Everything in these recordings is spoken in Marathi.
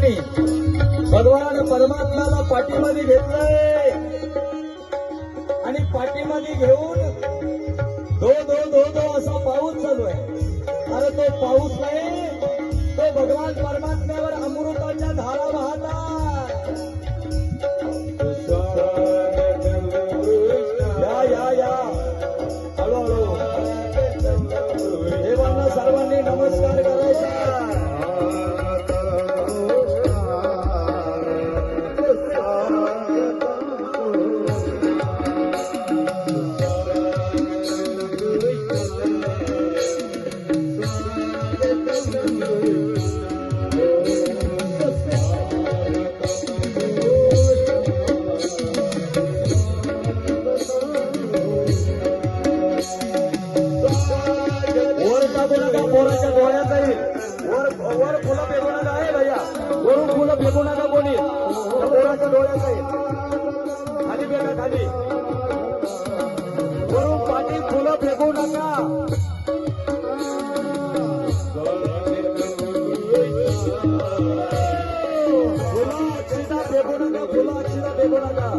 सर्वांनी भगवान परमात्म्याला पाठीमध्ये घेतलंय आणि पाठीमध्ये घेऊन दो दो दो दो असा पाऊस चालू आहे. अरे तो पाऊस नाही, तो भगवान परमात्म्यावर अमृताच्या धारा वाहतात. या या या हळूहळू देवांना सर्वांनी नमस्कार करायचा. पोराच्या डोळ्यात येईल. वर फुलं फेकू नका आहे भैया, वरून फुलं फेकू नका कोणी, पोराच्या डोळ्यात येईल. खाली फेका खाली, वरून पाठी फुलं फेकू नका. फुलं अक्षिता फेकू नका, फुलं अक्षिता फेकू नका.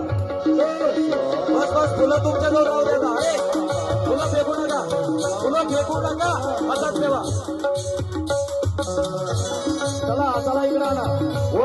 बस बस फुलं तुमच्याजवळ राहू देता. फुलं फेकू नका, फुलं फेकू नका, हातात ठेवा. चला चला इकडे आला.